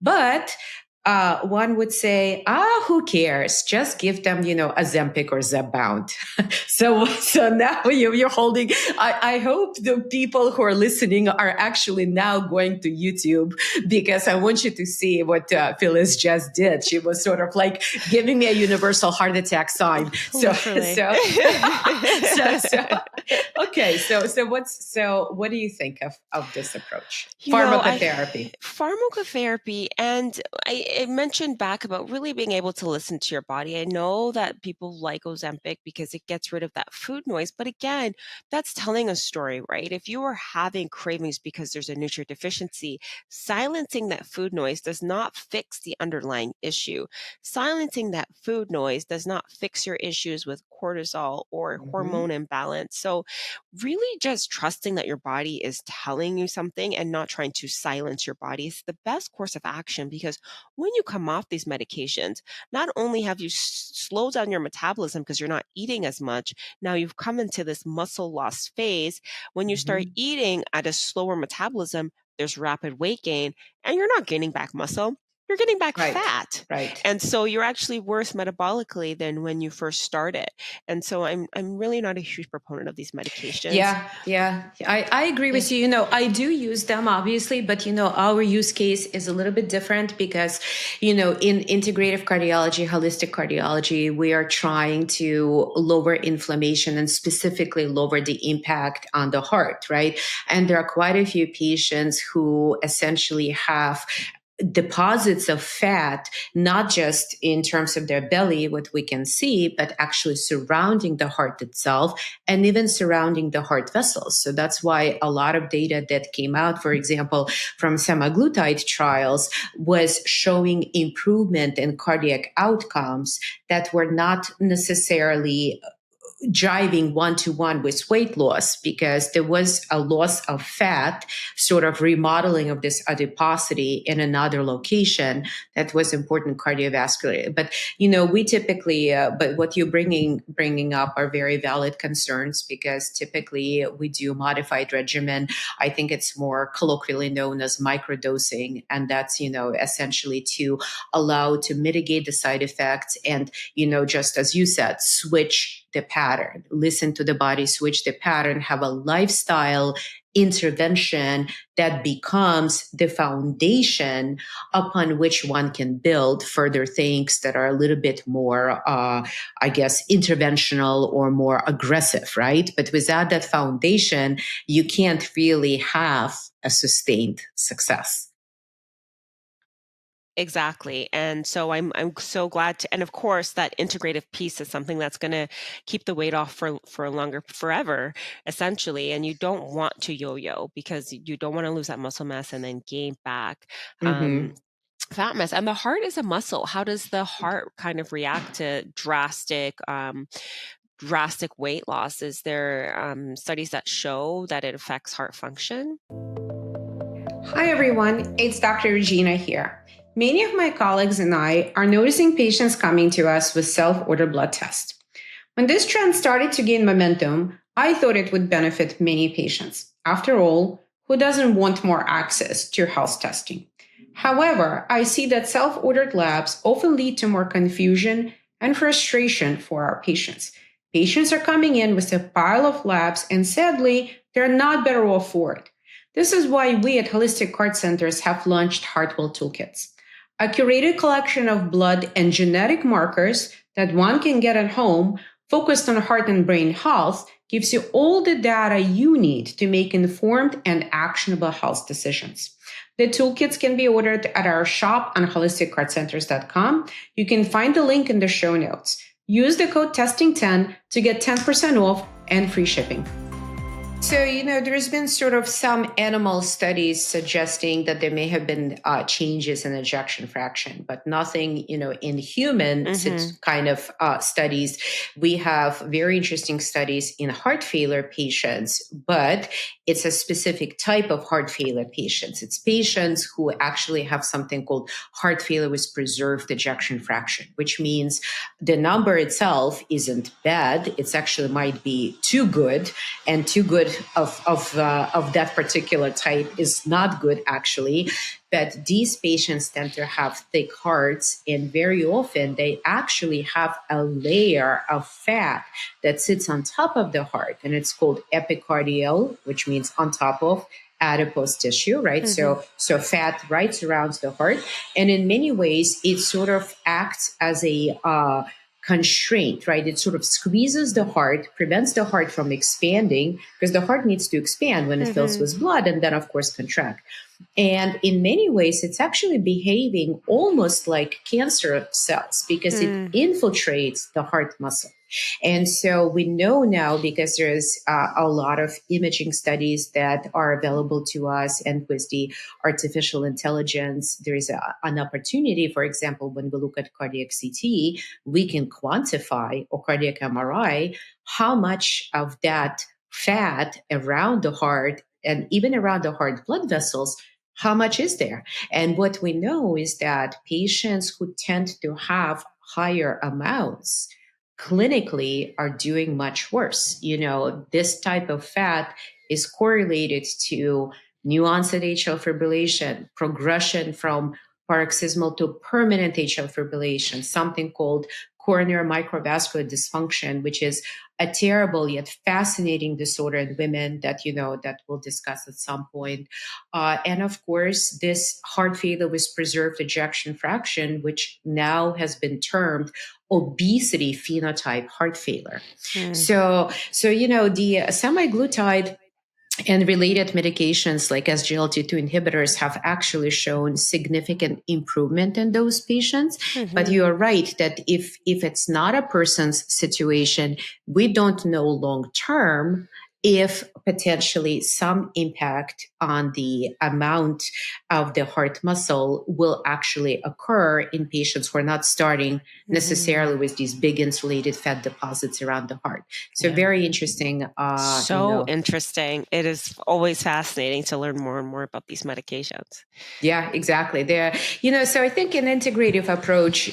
Speaker 1: But one would say, who cares? Just give them, Ozempic or Zepbound. So now you're holding, I hope the people who are listening are actually now going to YouTube, because I want you to see what Phyllis just did. She was sort of like giving me a universal heart attack sign. Okay. So what do you think of this approach? Pharmacotherapy.
Speaker 2: Pharmacotherapy. And I mentioned back about really being able to listen to your body. I know that people like Ozempic because it gets rid of that food noise. But again, that's telling a story, right? If you are having cravings because there's a nutrient deficiency, silencing that food noise does not fix the underlying issue. Silencing that food noise does not fix your issues with cortisol or
Speaker 1: Mhm.
Speaker 2: hormone imbalance. So, really just trusting that your body is telling you something and not trying to silence your body is the best course of action, because when you come off these medications, not only have you slowed down your metabolism because you're not eating as much, now you've come into this muscle loss phase. When you start
Speaker 1: Mhm.
Speaker 2: eating at a slower metabolism, there's rapid weight gain, and you're not gaining back muscle, you're getting back
Speaker 1: Right.
Speaker 2: fat.
Speaker 1: Right.
Speaker 2: And so you're actually worse metabolically than when you first started. And so I'm really not a huge proponent of these medications.
Speaker 1: Yeah, yeah, I agree
Speaker 2: Yeah.
Speaker 1: with you. I do use them obviously, but our use case is a little bit different because, in integrative cardiology, holistic cardiology, we are trying to lower inflammation and specifically lower the impact on the heart, right? And there are quite a few patients who essentially have deposits of fat, not just in terms of their belly, what we can see, but actually surrounding the heart itself and even surrounding the heart vessels. So that's why a lot of data that came out, for example, from semaglutide trials was showing improvement in cardiac outcomes that were not necessarily driving one to one with weight loss, because there was a loss of fat, sort of remodeling of this adiposity in another location that was important cardiovascular. But we typically, but what you're bringing up are very valid concerns, because typically we do modified regimen. I think it's more colloquially known as microdosing, and that's essentially to allow to mitigate the side effects and just as you said, switch the pattern, listen to the body, switch the pattern, have a lifestyle intervention that becomes the foundation upon which one can build further things that are a little bit more, I guess, interventional or more aggressive, right? But without that foundation, you can't really have a sustained success.
Speaker 2: Exactly. And so I'm so glad to, and of course that integrative piece is something that's going to keep the weight off for longer, forever, essentially. And you don't want to yo-yo, because you don't want to lose that muscle mass and then gain back
Speaker 1: Mm-hmm.
Speaker 2: fat mass. And the heart is a muscle. How does the heart kind of react to drastic weight loss? Is there studies that show that it affects heart function?
Speaker 1: Hi, everyone. It's Dr. Regina here. Many of my colleagues and I are noticing patients coming to us with self ordered blood tests. When this trend started to gain momentum, I thought it would benefit many patients. After all, who doesn't want more access to health testing? However, I see that self ordered labs often lead to more confusion and frustration for our patients. Patients are coming in with a pile of labs, and sadly, they're not better off for it. This is why we at Holistic Card Centers have launched Heartwell Toolkits, a curated collection of blood and genetic markers that one can get at home, focused on heart and brain health, gives you all the data you need to make informed and actionable health decisions. The toolkits can be ordered at our shop on holisticcardcenters.com. You can find the link in the show notes. Use the code TESTING10 to get 10% off and free shipping. So, there's been sort of some animal studies suggesting that there may have been changes in ejection fraction, but nothing, in human
Speaker 2: Mm-hmm.
Speaker 1: kind of studies. We have very interesting studies in heart failure patients, but it's a specific type of heart failure patients. It's patients who actually have something called heart failure with preserved ejection fraction, which means the number itself isn't bad. It's actually might be too good, and too good of that particular type is not good actually. But these patients tend to have thick hearts, and very often they actually have a layer of fat that sits on top of the heart, and it's called epicardial, which means on top of adipose tissue, right?
Speaker 2: Mm-hmm.
Speaker 1: So fat right surrounds the heart, and in many ways it sort of acts as a constraint, right? It sort of squeezes the heart, prevents the heart from expanding, because the heart needs to expand when it fills
Speaker 2: Mm-hmm.
Speaker 1: with blood and then, of course, contract. And in many ways, it's actually behaving almost like cancer cells because it
Speaker 2: Mm.
Speaker 1: infiltrates the heart muscle. And so we know now, because there's a lot of imaging studies that are available to us, and with the artificial intelligence, there is an opportunity. For example, when we look at cardiac CT, we can quantify, or cardiac MRI, how much of that fat around the heart and even around the heart blood vessels, how much is there? And what we know is that patients who tend to have higher amounts clinically are doing much worse. This type of fat is correlated to new onset atrial fibrillation, progression from paroxysmal to permanent atrial fibrillation, something called coronary microvascular dysfunction, which is a terrible yet fascinating disorder in women that we'll discuss at some point. And of course, this heart failure with preserved ejection fraction, which now has been termed obesity phenotype heart failure. So the semaglutide and related medications like SGLT2 inhibitors have actually shown significant improvement in those patients. But you are right that if it's not a person's situation, we don't know long term if potentially some impact on the amount of the heart muscle will actually occur in patients who are not starting necessarily with these big insulated fat deposits around the heart. So very interesting.
Speaker 2: Interesting. It is always fascinating to learn more and more about these medications.
Speaker 1: Yeah, exactly. So I think an integrative approach,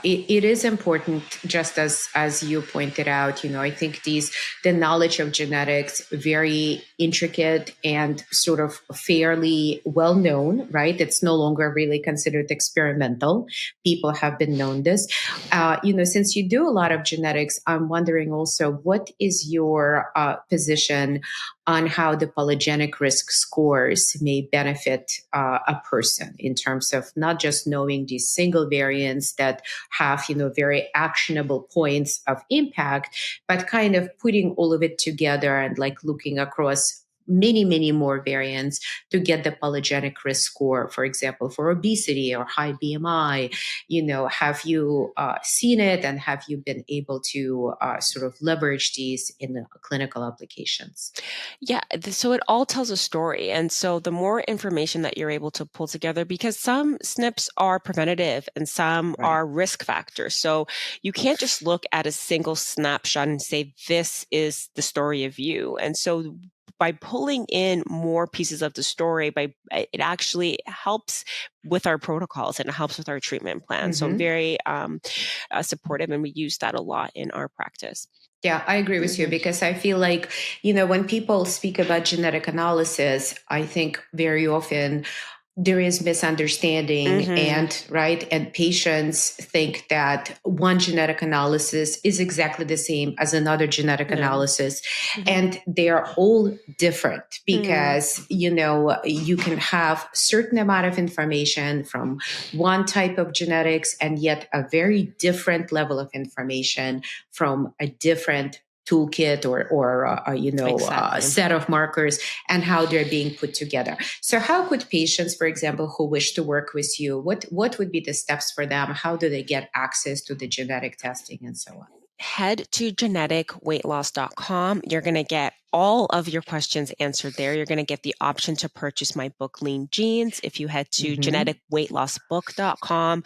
Speaker 1: it is important, just as you pointed out. I think the knowledge of genetics, very intricate and sort of fairly well known, right? It's no longer really considered experimental. People have been known this. Since you do a lot of genetics, I'm wondering also, what is your position on how the polygenic risk scores may benefit a person in terms of not just knowing these single variants that have, very actionable points of impact, but kind of putting all of it together and like looking across many, many more variants to get the polygenic risk score, for example, for obesity or high BMI. Have you seen it, and have you been able to sort of leverage these in the clinical applications?
Speaker 2: Yeah, so it all tells a story. And so the more information that you're able to pull together, because some SNPs are preventative and some are risk factors. So you can't just look at a single snapshot and say, this is the story of you. And so by pulling in more pieces of the story, it actually helps with our protocols and it helps with our treatment plan. So I'm very supportive, and we use that a lot in our practice.
Speaker 1: Yeah, I agree with you, because I feel like, when people speak about genetic analysis, I think very often there is misunderstanding and patients think that one genetic analysis is exactly the same as another genetic analysis. And they are all different because, you can have certain amount of information from one type of genetics and yet a very different level of information from a different toolkit or a set of markers, and how they're being put together. So how could patients, for example, who wish to work with you, what would be the steps for them? How do they get access to the genetic testing and so on?
Speaker 2: Head to geneticweightloss.com. You're going to get all of your questions answered there. You're going to get the option to purchase my book, Lean Genes. If you head to geneticweightlossbook.com,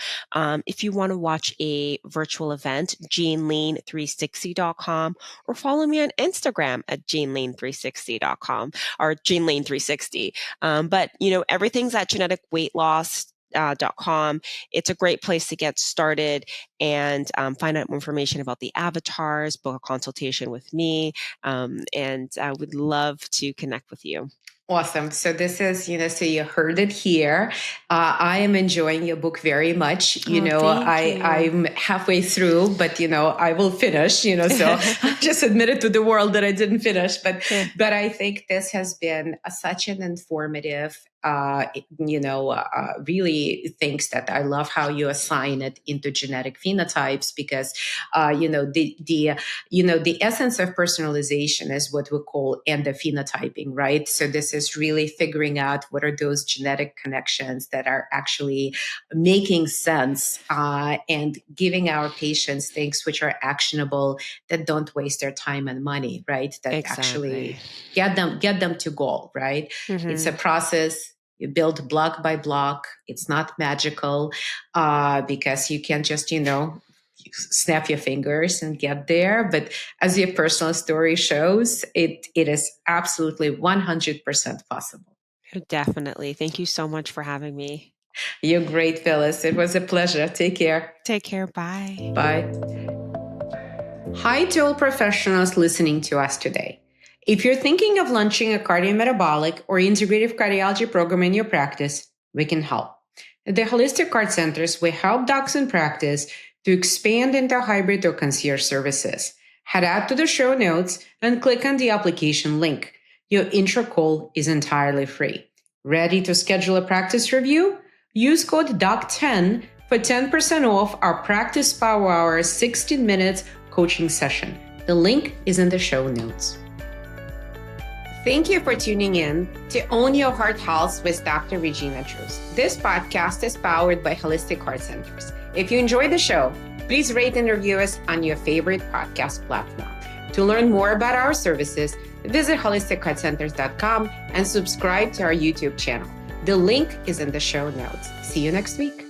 Speaker 2: if you want to watch a virtual event, genelean360.com, or follow me on Instagram at genelean360.com or genelean360. But everything's at geneticweightloss.com. It's a great place to get started and find out more information about the avatars, book a consultation with me, and I would love to connect with you.
Speaker 1: Awesome. So this is, so you heard it here. I am enjoying your book very much. I'm halfway through, but, I will finish, so I just admitted to the world that I didn't finish. But I think this has been such an informative really thinks that I love how you assign it into genetic phenotypes, because the essence of personalization is what we call endophenotyping, right? So this is really figuring out what are those genetic connections that are actually making sense, and giving our patients things which are actionable, that don't waste their time and money, right? That actually get them to goal, right? It's a process. You build block by block. It's not magical, because you can't just, snap your fingers and get there. But as your personal story shows, it is absolutely 100% possible.
Speaker 2: Definitely. Thank you so much for having me.
Speaker 1: You're great, Phyllis. It was a pleasure. Take care.
Speaker 2: Take care. Bye.
Speaker 1: Bye. Hi to all professionals listening to us today. If you're thinking of launching a cardiometabolic or integrative cardiology program in your practice, we can help. At the Holistic Card Centers, we help docs in practice to expand into hybrid or concierge services. Head out to the show notes and click on the application link. Your intro call is entirely free. Ready to schedule a practice review? Use code DOC10 for 10% off our Practice Power Hour 16 minutes coaching session. The link is in the show notes. Thank you for tuning in to Own Your Heart Health with Dr. Regina Druz. This podcast is powered by Holistic Card Centers. If you enjoy the show, please rate and review us on your favorite podcast platform. To learn more about our services, visit holisticcardcenters.com and subscribe to our YouTube channel. The link is in the show notes. See you next week.